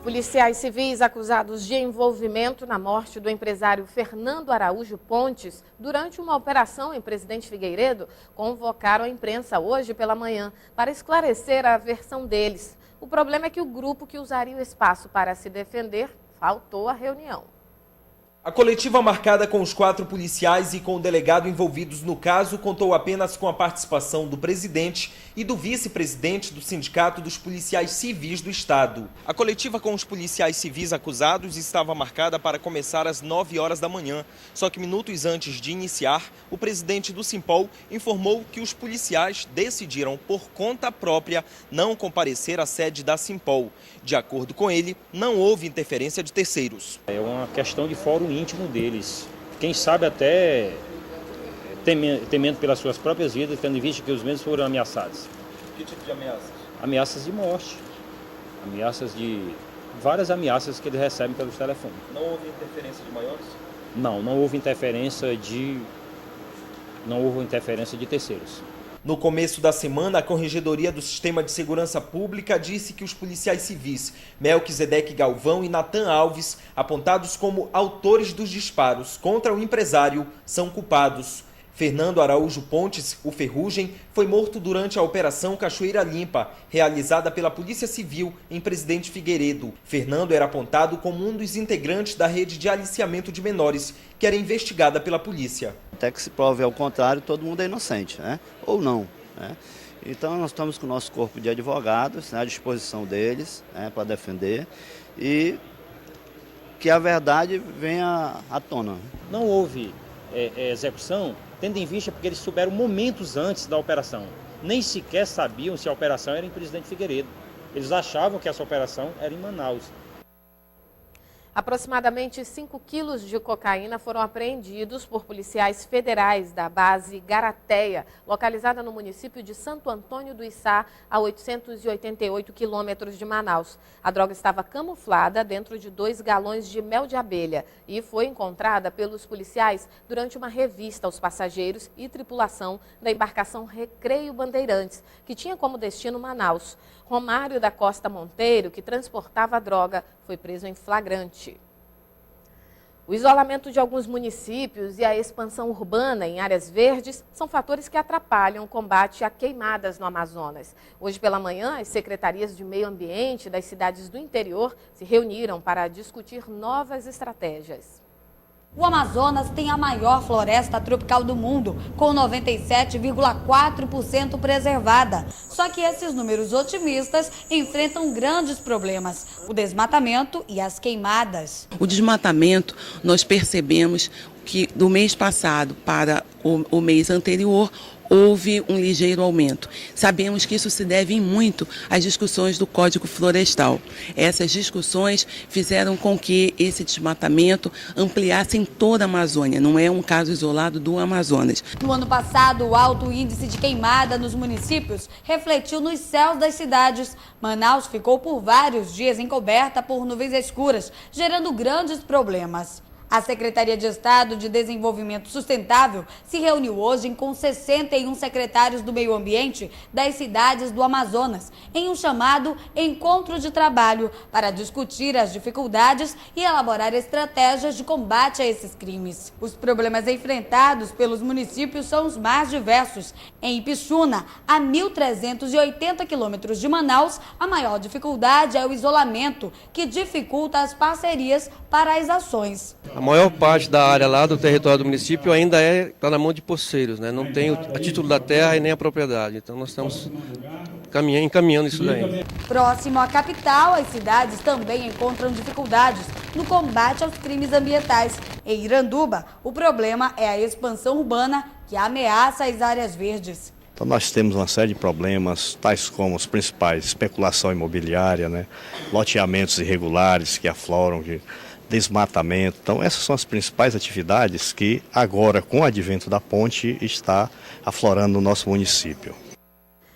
Policiais civis acusados de envolvimento na morte do empresário Fernando Araújo Pontes durante uma operação em Presidente Figueiredo convocaram a imprensa hoje pela manhã para esclarecer a versão deles. O problema é que o grupo que usaria o espaço para se defender faltou à reunião. A coletiva marcada com os 4 policiais e com o delegado envolvidos no caso contou apenas com a participação do presidente e do vice-presidente do Sindicato dos Policiais Civis do Estado. A coletiva com os policiais civis acusados estava marcada para começar às 9 horas da manhã. Só que minutos antes de iniciar, o presidente do Simpol informou que os policiais decidiram por conta própria não comparecer à sede da Simpol. De acordo com ele, não houve interferência de terceiros. É uma questão de fórum íntimo deles. Quem sabe até temendo pelas suas próprias vidas, tendo em vista que os mesmos foram ameaçados. Que tipo de ameaças? Ameaças de morte. Várias ameaças que eles recebem pelos telefones. Não houve interferência de maiores? Não houve interferência de terceiros. No começo da semana, a Corregedoria do Sistema de Segurança Pública disse que os policiais civis Melquisedeque Galvão e Natan Alves, apontados como autores dos disparos contra o empresário, são culpados. Fernando Araújo Pontes, o Ferrugem, foi morto durante a Operação Cachoeira Limpa, realizada pela Polícia Civil em Presidente Figueiredo. Fernando era apontado como um dos integrantes da rede de aliciamento de menores, que era investigada pela polícia. Até que se prove ao contrário, todo mundo é inocente, né? Ou não, né? Então nós estamos com o nosso corpo de advogados, né, à disposição deles, né, para defender e que a verdade venha à tona. Não houve execução, tendo em vista porque eles souberam momentos antes da operação. Nem sequer sabiam se a operação era em Presidente Figueiredo. Eles achavam que essa operação era em Manaus. Aproximadamente 5 quilos de cocaína foram apreendidos por policiais federais da base Garateia, localizada no município de Santo Antônio do Içá, a 888 quilômetros de Manaus. A droga estava camuflada dentro de 2 galões de mel de abelha e foi encontrada pelos policiais durante uma revista aos passageiros e tripulação da embarcação Recreio Bandeirantes, que tinha como destino Manaus. Romário da Costa Monteiro, que transportava a droga, foi preso em flagrante. O isolamento de alguns municípios e a expansão urbana em áreas verdes são fatores que atrapalham o combate a queimadas no Amazonas. Hoje pela manhã, as secretarias de meio ambiente das cidades do interior se reuniram para discutir novas estratégias. O Amazonas tem a maior floresta tropical do mundo, com 97,4% preservada. Só que esses números otimistas enfrentam grandes problemas: o desmatamento e as queimadas. O desmatamento, nós percebemos que do mês passado para o mês anterior, houve um ligeiro aumento. Sabemos que isso se deve muito às discussões do Código Florestal. Essas discussões fizeram com que esse desmatamento ampliasse em toda a Amazônia, não é um caso isolado do Amazonas. No ano passado, o alto índice de queimada nos municípios refletiu nos céus das cidades. Manaus ficou por vários dias encoberta por nuvens escuras, gerando grandes problemas. A Secretaria de Estado de Desenvolvimento Sustentável se reuniu hoje com 61 secretários do meio ambiente das cidades do Amazonas, em um chamado encontro de trabalho para discutir as dificuldades e elaborar estratégias de combate a esses crimes. Os problemas enfrentados pelos municípios são os mais diversos. Em Ipixuna, a 1.380 quilômetros de Manaus, a maior dificuldade é o isolamento, que dificulta as parcerias para as ações. A maior parte da área lá do território do município ainda está na mão de poceiros, né? Não tem a título da terra e nem a propriedade. Então nós estamos encaminhando isso daí. Próximo à capital, as cidades também encontram dificuldades no combate aos crimes ambientais. Em Iranduba, o problema é a expansão urbana que ameaça as áreas verdes. Então nós temos uma série de problemas, tais como os principais: especulação imobiliária, né? Loteamentos irregulares que afloram, desmatamento. Então essas são as principais atividades que agora, com o advento da ponte, está aflorando no nosso município.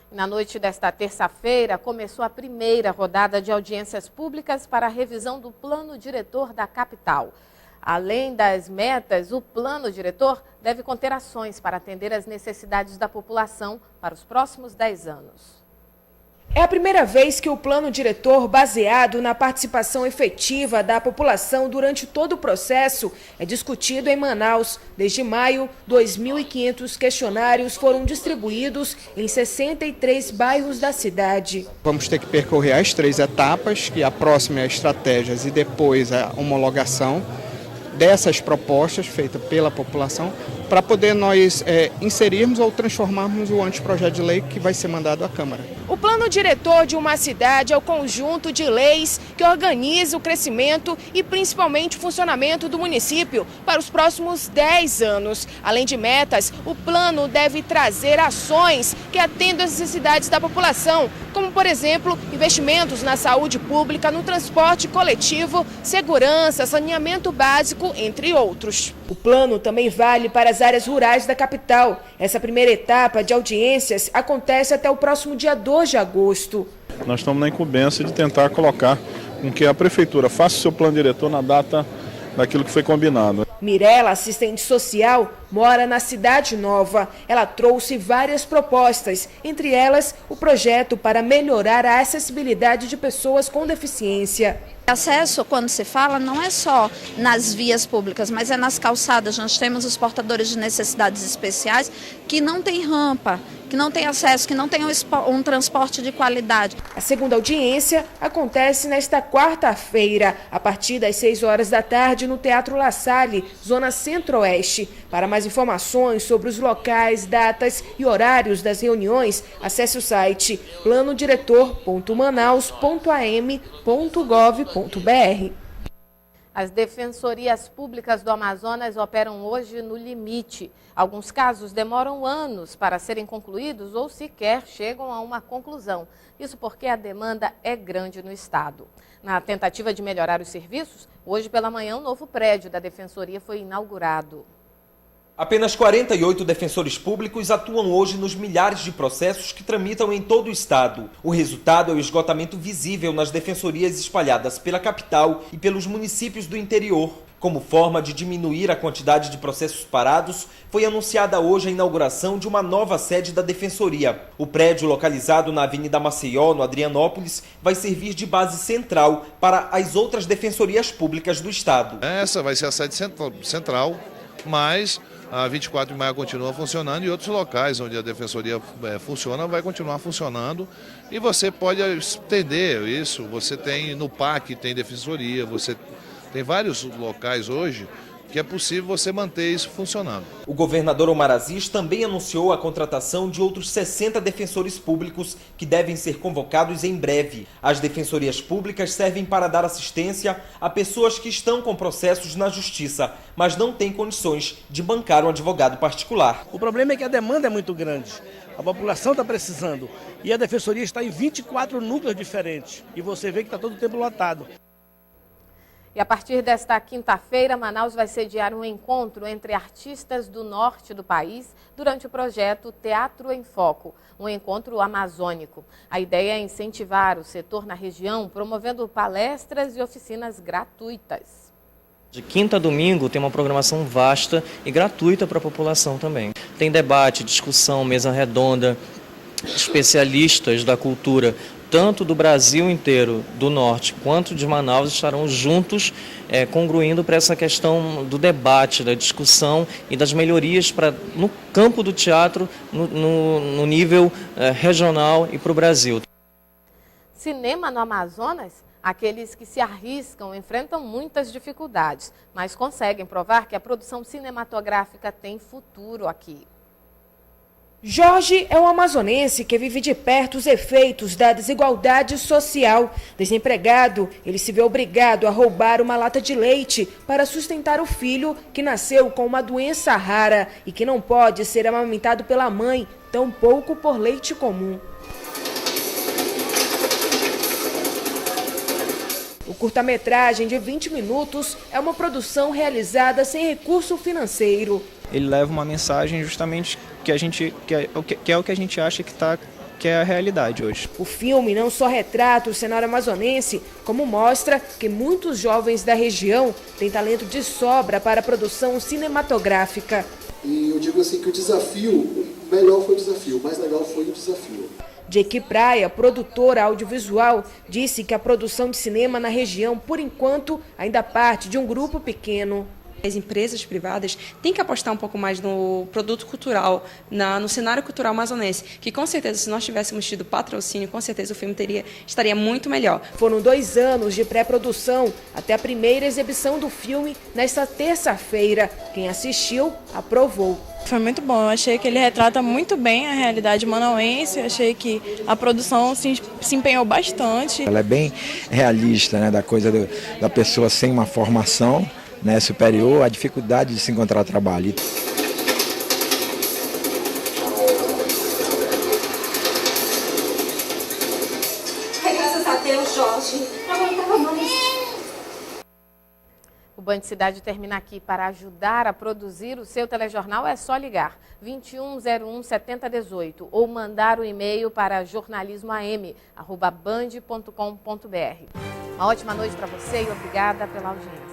Na noite desta terça-feira, começou a primeira rodada de audiências públicas para a revisão do plano diretor da capital. Além das metas, o plano diretor deve conter ações para atender às necessidades da população para os próximos 10 anos. É a primeira vez que o plano diretor, baseado na participação efetiva da população durante todo o processo, é discutido em Manaus. Desde maio, 2.500 questionários foram distribuídos em 63 bairros da cidade. Vamos ter que percorrer as 3 etapas, que a próxima é a estratégias e depois a homologação dessas propostas feitas pela população, para poder nós inserirmos ou transformarmos o anteprojeto de lei que vai ser mandado à Câmara. O plano diretor de uma cidade é o conjunto de leis que organiza o crescimento e principalmente o funcionamento do município para os próximos 10 anos. Além de metas, o plano deve trazer ações que atendam às necessidades da população, como, por exemplo, investimentos na saúde pública, no transporte coletivo, segurança, saneamento básico, entre outros. O plano também vale para as áreas rurais da capital. Essa primeira etapa de audiências acontece até o próximo dia 2 de agosto. Nós estamos na incumbência de tentar colocar com que a prefeitura faça o seu plano diretor na data daquilo que foi combinado. Mirela, assistente social, mora na Cidade Nova. Ela trouxe várias propostas, entre elas o projeto para melhorar a acessibilidade de pessoas com deficiência. Acesso, quando se fala, não é só nas vias públicas, mas é nas calçadas. Nós temos os portadores de necessidades especiais que não têm rampa, que não têm acesso, que não têm um transporte de qualidade. A segunda audiência acontece nesta quarta-feira, a partir das 6 horas da tarde, no Teatro La Salle, Zona Centro-Oeste. Para mais informações sobre os locais, datas e horários das reuniões, acesse o site planodiretor.manaus.am.gov.br. As defensorias públicas do Amazonas operam hoje no limite. Alguns casos demoram anos para serem concluídos ou sequer chegam a uma conclusão. Isso porque a demanda é grande no estado. Na tentativa de melhorar os serviços, hoje pela manhã um novo prédio da Defensoria foi inaugurado. Apenas 48 defensores públicos atuam hoje nos milhares de processos que tramitam em todo o estado. O resultado é o esgotamento visível nas defensorias espalhadas pela capital e pelos municípios do interior. Como forma de diminuir a quantidade de processos parados, foi anunciada hoje a inauguração de uma nova sede da Defensoria. O prédio, localizado na Avenida Maceió, no Adrianópolis, vai servir de base central para as outras defensorias públicas do estado. Essa vai ser a sede central, mas a 24 de maio continua funcionando e outros locais onde a Defensoria funciona vai continuar funcionando. E você pode estender isso, você tem no PAC, tem Defensoria, você tem vários locais hoje que é possível você manter isso funcionando. O governador Omar Aziz também anunciou a contratação de outros 60 defensores públicos que devem ser convocados em breve. As defensorias públicas servem para dar assistência a pessoas que estão com processos na justiça, mas não têm condições de bancar um advogado particular. O problema é que a demanda é muito grande. A população está precisando e a defensoria está em 24 núcleos diferentes e você vê que está todo o tempo lotado. E a partir desta quinta-feira, Manaus vai sediar um encontro entre artistas do norte do país durante o projeto Teatro em Foco, um encontro amazônico. A ideia é incentivar o setor na região, promovendo palestras e oficinas gratuitas. De quinta a domingo tem uma programação vasta e gratuita para a população também. Tem debate, discussão, mesa redonda, especialistas da cultura, tanto do Brasil inteiro, do norte, quanto de Manaus, estarão juntos congruindo para essa questão do debate, da discussão e das melhorias no campo do teatro, no nível regional e para o Brasil. Cinema no Amazonas? Aqueles que se arriscam enfrentam muitas dificuldades, mas conseguem provar que a produção cinematográfica tem futuro aqui. Jorge é um amazonense que vive de perto os efeitos da desigualdade social. Desempregado, ele se vê obrigado a roubar uma lata de leite para sustentar o filho que nasceu com uma doença rara e que não pode ser amamentado pela mãe, tampouco por leite comum. O curta-metragem de 20 minutos é uma produção realizada sem recurso financeiro. Ele leva uma mensagem justamente que é o que a gente acha que é a realidade hoje. O filme não só retrata o cenário amazonense, como mostra que muitos jovens da região têm talento de sobra para a produção cinematográfica. E eu digo assim que o desafio, o melhor foi o desafio, o mais legal foi o desafio. Jake Praia, produtora audiovisual, disse que a produção de cinema na região, por enquanto, ainda parte de um grupo pequeno. As empresas privadas têm que apostar um pouco mais no produto cultural, no cenário cultural amazonense, que com certeza, se nós tivéssemos tido patrocínio, com certeza o filme estaria muito melhor. Foram 2 anos de pré-produção até a primeira exibição do filme nesta terça-feira. Quem assistiu aprovou. Foi muito bom, eu achei que ele retrata muito bem a realidade manauense, eu achei que a produção se empenhou bastante. Ela é bem realista, né, da coisa da pessoa sem uma formação, né, superior, a dificuldade de se encontrar trabalho. Graças a Deus, Jorge. O Band Cidade termina aqui. Para ajudar a produzir o seu telejornal é só ligar 2101 7018 ou mandar o e-mail para jornalismoam@band.com.br. Uma ótima noite para você e obrigada pela audiência.